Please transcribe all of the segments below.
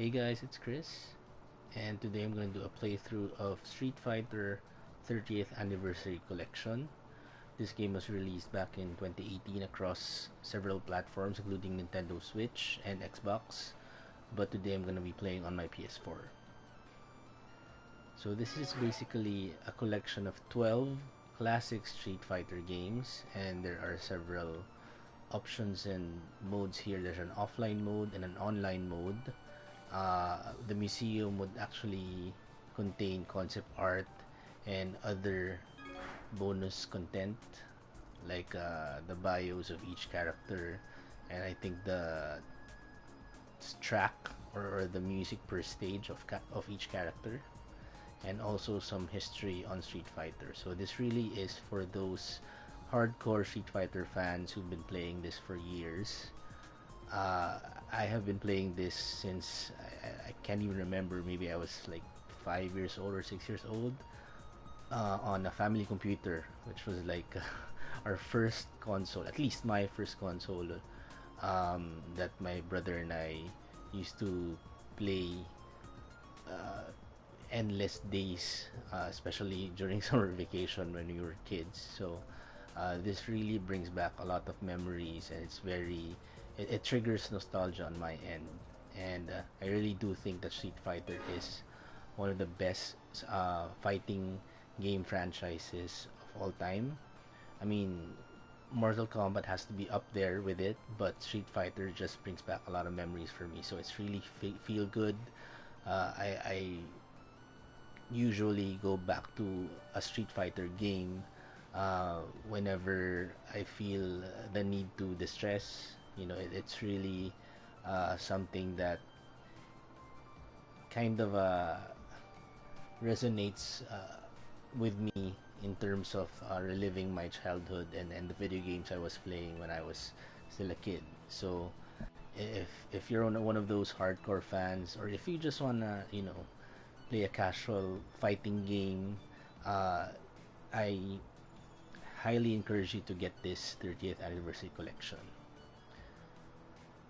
Hey guys, it's Chris, and today I'm going to do a playthrough of Street Fighter 30th Anniversary Collection. This game was released back in 2018 across several platforms, including Nintendo Switch and Xbox, but today I'm going to be playing on my PS4. So, this is basically a collection of 12 classic Street Fighter games, and there are several options and modes here. There's an offline mode and an online mode. The museum would actually contain concept art and other bonus content like the bios of each character, and I think the track or the music per stage of each character, and also some history on Street Fighter. So this really is for those hardcore Street Fighter fans who've been playing this for years. uh, I have been playing this since I can't even remember. Maybe I was like 5 years old or 6 years old, on a family computer, which was like our first console, at least my first console, that my brother and I used to play uh, endless days, especially during summer vacation when we were kids. So this really brings back a lot of memories, and it triggers nostalgia on my end. And I really do think that Street Fighter is one of the best fighting game franchises of all time. I mean, Mortal Kombat has to be up there with it, but Street Fighter just brings back a lot of memories for me. So it's really feel good. I usually go back to a Street Fighter game whenever I feel the need to distress. It's really something that kind of resonates with me in terms of reliving my childhood and the video games I was playing when I was still a kid. So if you're one of those hardcore fans, or if you just wanna play a casual fighting game, uh, I highly encourage you to get this 30th anniversary collection.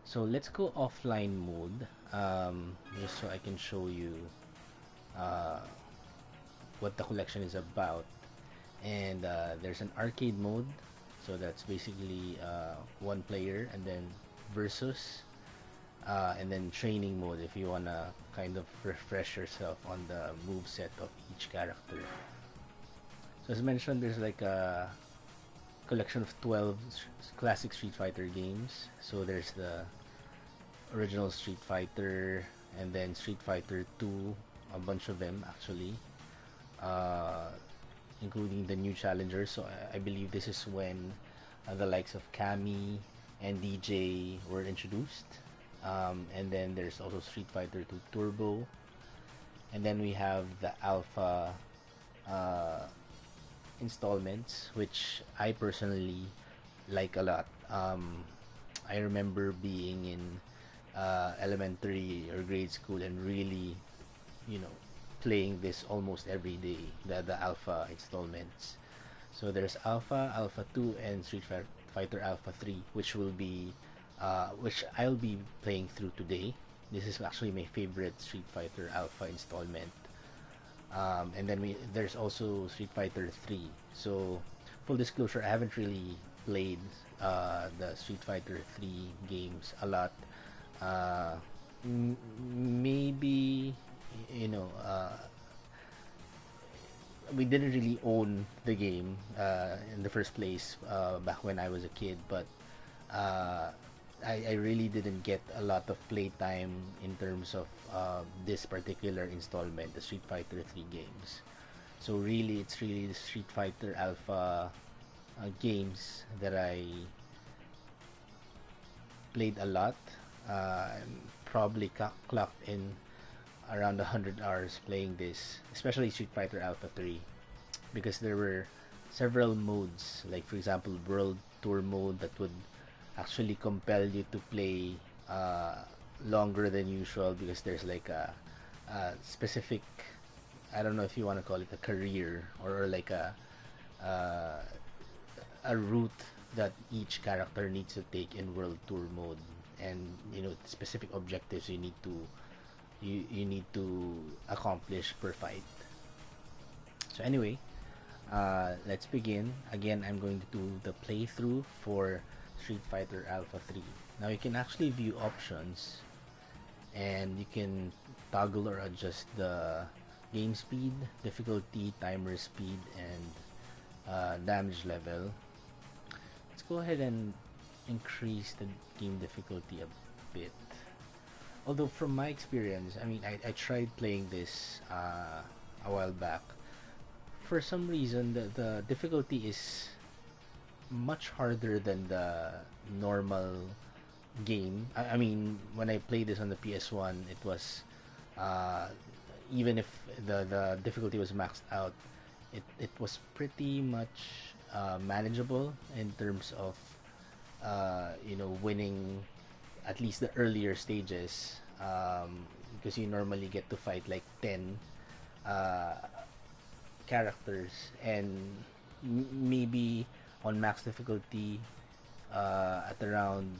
So let's go offline mode, just so I can show you uh, what the collection is about. And there's an arcade mode, so that's basically one player, and then versus, and then training mode if you wanna kind of refresh yourself on the move set of each character. So as mentioned, there's like a collection of 12 classic Street Fighter games. So there's the original Street Fighter, and then Street Fighter 2, a bunch of them actually, uh, including the new challengers. So I believe this is when the likes of Kami and DJ were introduced. And then there's also Street Fighter 2 Turbo, and then we have the Alpha uh, installments, which I personally like a lot. I remember being in elementary or grade school and really, you know, playing this almost every day, the Alpha installments. So there's Alpha, Alpha 2, and Fighter Alpha 3, which I'll be playing through today. This is actually my favorite Street Fighter Alpha installment. And then there's also Street Fighter 3. So full disclosure, I haven't really played the Street Fighter 3 games a lot. Uh, Maybe, you know, we didn't really own the game in the first place back when I was a kid, but uh, I really didn't get a lot of playtime in terms of this particular installment, the Street Fighter 3 games. So really, it's really the Street Fighter Alpha games that I played a lot. Probably clocked in around 100 hours playing this, especially Street Fighter Alpha 3, because there were several modes, like for example World Tour mode that would actually compel you to play longer than usual, because there's like a specific, I don't know if you want to call it a career, or like uh, a route that each character needs to take in World Tour mode, and specific objectives you need to you need to accomplish per fight. So anyway, let's begin. Again, I'm going to do the playthrough for Street Fighter Alpha 3. Now you can actually view options, and you can toggle or adjust the game speed, difficulty, timer speed, and damage level. Let's go ahead and increase the game difficulty a bit. Although from my experience, I mean, I tried playing this a while back. For some reason, the difficulty is much harder than the normal game. I mean, when I played this on the PS1, it was uh, even if the difficulty was maxed out, it was pretty much manageable in terms of winning at least the earlier stages, because you normally get to fight like 10 uh, characters, and maybe on max difficulty at around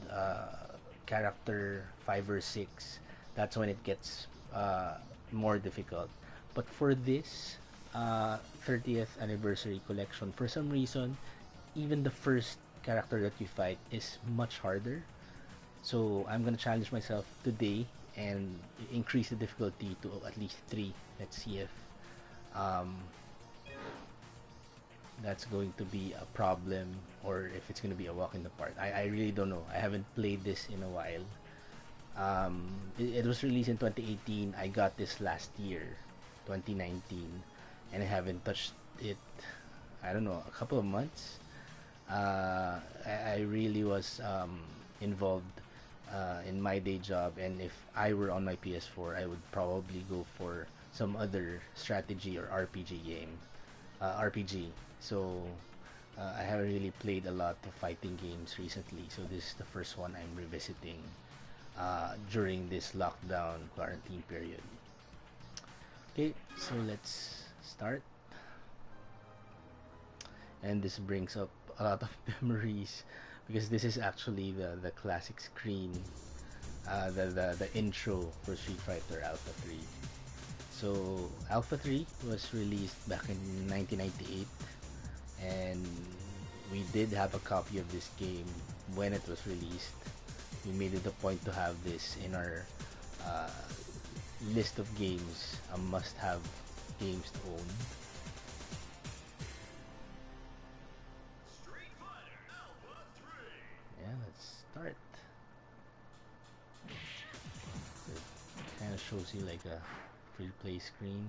character 5 or 6, that's when it gets more difficult. But for this 30th anniversary collection, for some reason, even the first character that you fight is much harder. So I'm gonna challenge myself today and increase the difficulty to at least 3. Let's see if um, that's going to be a problem or if it's going to be a walk in the park. I really don't know. I haven't played this in a while. It was released in 2018. I got this last year, 2019, and I haven't touched it, I don't know, a couple of months. I really was involved in my day job, and if I were on my PS4, I would probably go for some other strategy or RPG game. RPG. So I haven't really played a lot of fighting games recently, so this is the first one I'm revisiting during this lockdown quarantine period. Okay, so let's start. And this brings up a lot of memories because this is actually the classic screen, the intro for Street Fighter Alpha 3. So Alpha 3 was released back in 1998, and we did have a copy of this game when it was released. We made it a point to have this in our uh, list of games, a must-have games to own. Yeah, let's start. It kind of shows you like a free play screen,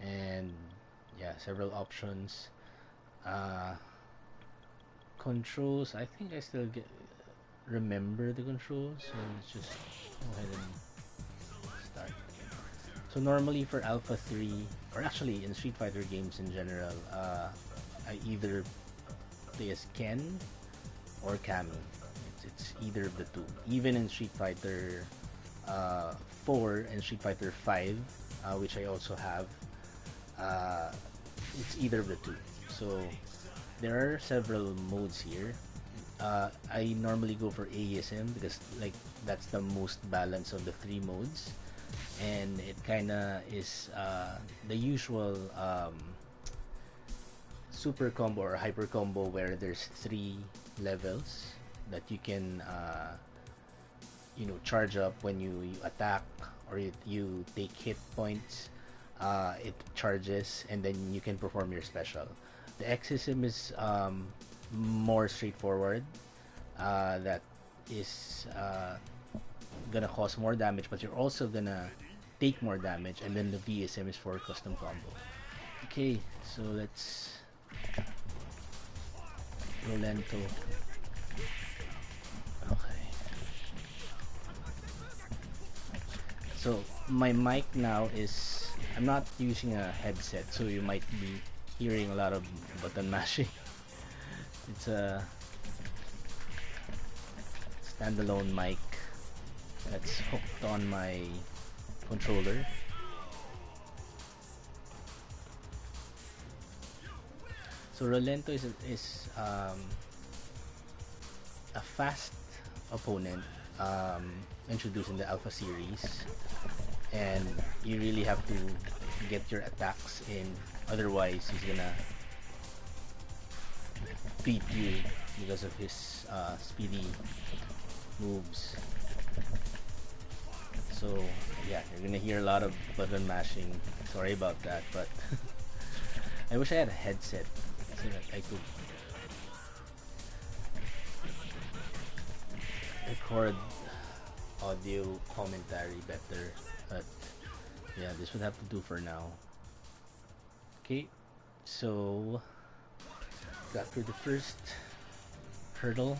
and yeah, several options. uh, Controls, I think I still get remember the controls, so let's just go ahead and start. So normally for Alpha 3, or actually in Street Fighter games in general, I either play as Ken or Cammy. It's either of the two. Even in Street Fighter 4 and Street Fighter 5, which I also have, uh, it's either of the two. So there are several modes here. I normally go for ASM because like that's the most balance of the three modes, and it kind of is the usual super combo or hyper combo where there's 3 levels that you can charge up when you attack or you take hit points. It charges and then you can perform your special. The X system is more straightforward. That is gonna cause more damage, but you're also gonna take more damage, and then the VSM is for custom combo. Okay, so let's Rolento. Okay. So my mic now is, I'm not using a headset, so you might be hearing a lot of button mashing. It's a standalone mic that's hooked on my controller. So Rolento is a fast opponent. introduced in the Alpha series, and you really have to get your attacks in, otherwise he's gonna beat you because of his speedy moves. So yeah, you're gonna hear a lot of button mashing. Sorry about that, but I wish I had a headset so that I could record audio commentary better. But yeah, this would have to do for now. Okay, so got through the first hurdle,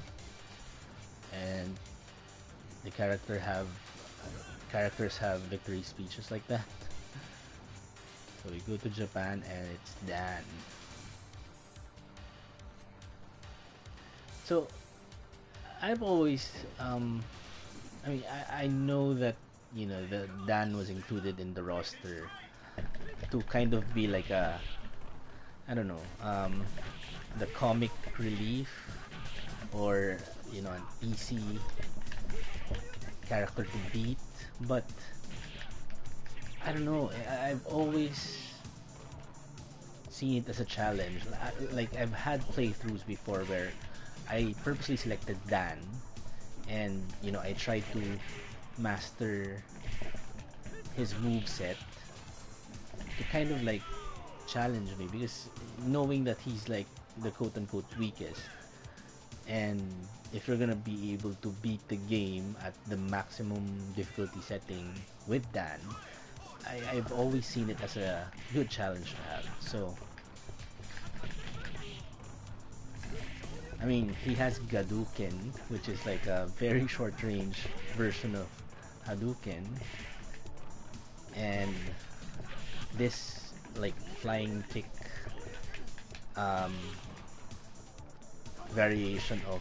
and the characters have victory speeches like that. So we go to Japan, and it's Dan. So I've always I mean, I know that, you know, the Dan was included in the roster to kind of be like a, I don't know, the comic relief, or, you know, an easy character to beat. But I don't know, I've always seen it as a challenge. Like, I've had playthroughs before where I purposely selected Dan, and, you know, I tried to master his move set to kind of like challenge me, because knowing that he's like the quote-unquote weakest, and if you're gonna be able to beat the game at the maximum difficulty setting with Dan, I've always seen it as a good challenge to have. So I mean, he has Gaduken, which is like a very short range version of Hadouken, and this like flying kick variation of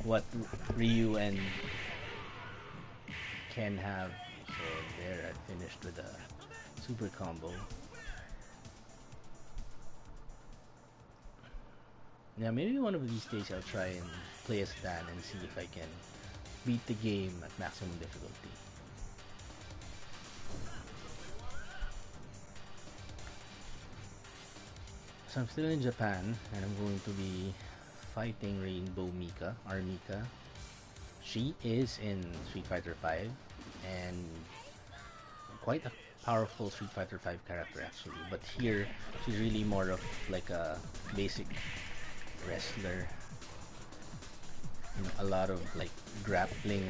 what Ryu and Ken have. So there, I finished with a super combo. Yeah, maybe one of these days I'll try and play as Dan and see if I can beat the game at maximum difficulty. So I'm still in Japan, and I'm going to be fighting Rainbow Mika, or Mika. She is in Street Fighter V, and quite a powerful Street Fighter V character actually. But here, she's really more of like a basic wrestler. You know, a lot of like grappling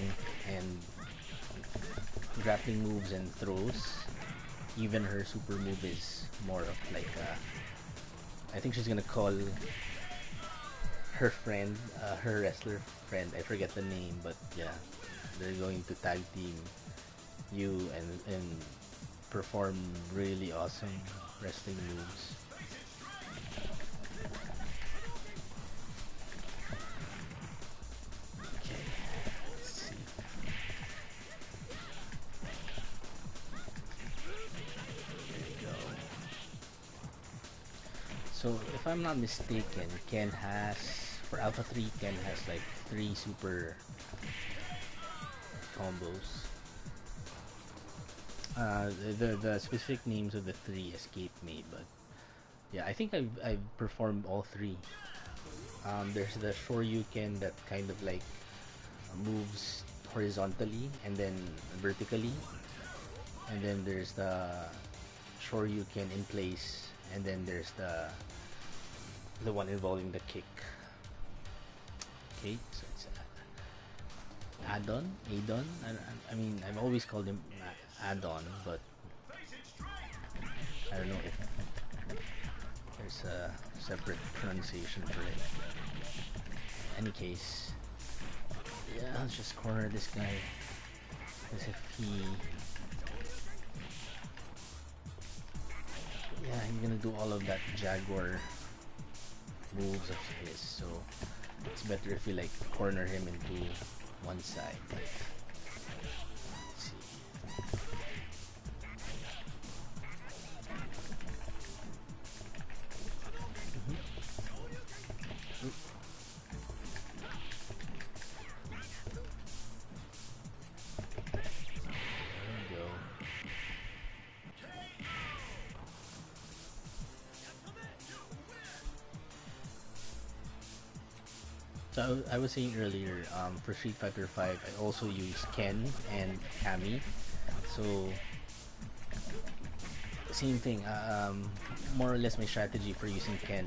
moves and throws. Even her super move is more of like I think she's gonna call her friend, her wrestler friend, I forget the name, but yeah, they're going to tag team you and perform really awesome wrestling moves. Okay, let's see. There we go. So if I'm not mistaken, Ken has, for Alpha 3, Ken has like 3 super combos. The specific names of the 3 escape me, but yeah, I think I've performed all 3. There's the Shoryuken that kind of like moves horizontally and then vertically, and then there's the Shoryuken in place, and then there's the one involving the kick. Okay, so it's Adon? I mean, I've always called him Adon, but I don't know if there's a separate pronunciation for it. Any case, yeah, let's just corner this guy, as if yeah, he's gonna do all of that Jaguar moves of his, so it's better if we like corner him into one side. Let's see. So I was saying earlier, for Street Fighter 5, I also use Ken and Kami. So same thing. More or less my strategy for using Ken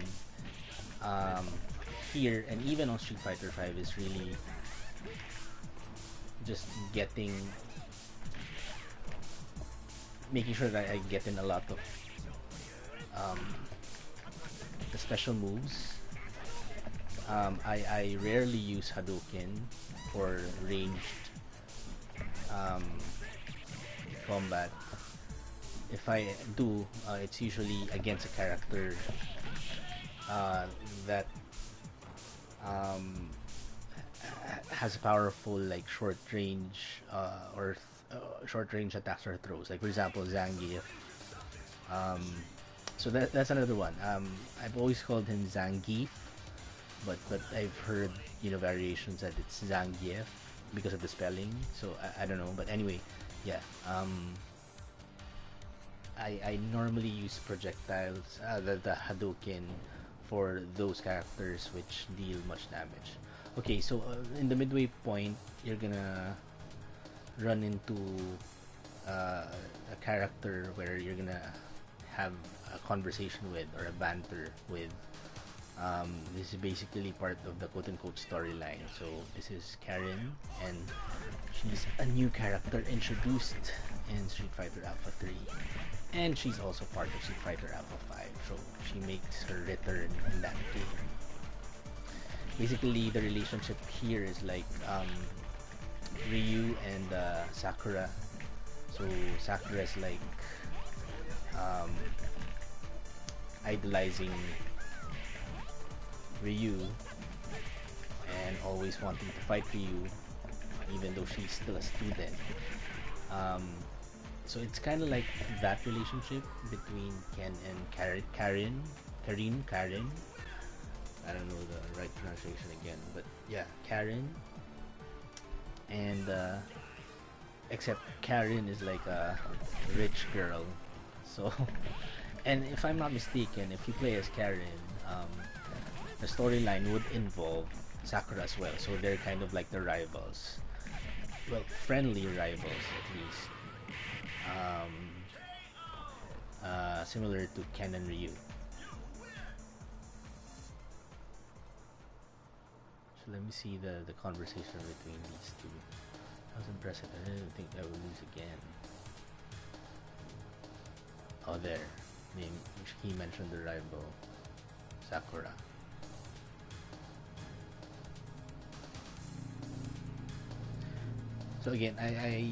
um, here and even on Street Fighter 5 is really just making sure that I get in a lot of um, the special moves. I rarely use Hadouken for ranged um, combat. If I do, it's usually against a character that um, has powerful like short range short range attacks or throws. Like for example, Zangief. Um, so that's another one. I've always called him Zangief, but I've heard variations that it's Zangief because of the spelling. So I don't know, but anyway, yeah. I normally use projectiles, the Hadouken, for those characters which deal much damage. Okay, so in the midway point, you're gonna run into a character where you're gonna have a conversation with or a banter with. This is basically part of the quote-unquote storyline. So this is Karen, and she's a new character introduced in Street Fighter Alpha 3. And she's also part of Street Fighter Alpha 5, so she makes her return in that game. Basically, the relationship here is like Ryu and Sakura. So Sakura is like um, idolizing Ryu and always wanting to fight Ryu, even though she's still a student. So it's kind of like that relationship between Ken and Karen. I don't know the right pronunciation again, but yeah, Karen. And except Karen is like a rich girl. So, and if I'm not mistaken, if you play as Karen, the storyline would involve Sakura as well. So they're kind of like the rivals. Well, friendly rivals at least. Similar to Ken and Ryu. So let me see the conversation between these two. That was impressive. I didn't think I would lose again. Oh, there. He mentioned the rival, Sakura. So again, I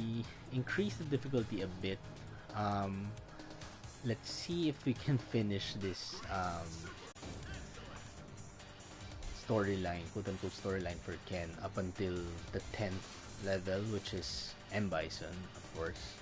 increased the difficulty a bit. Let's see if we can finish this storyline, quote-unquote storyline for Ken up until the 10th level, which is M. Bison, of course.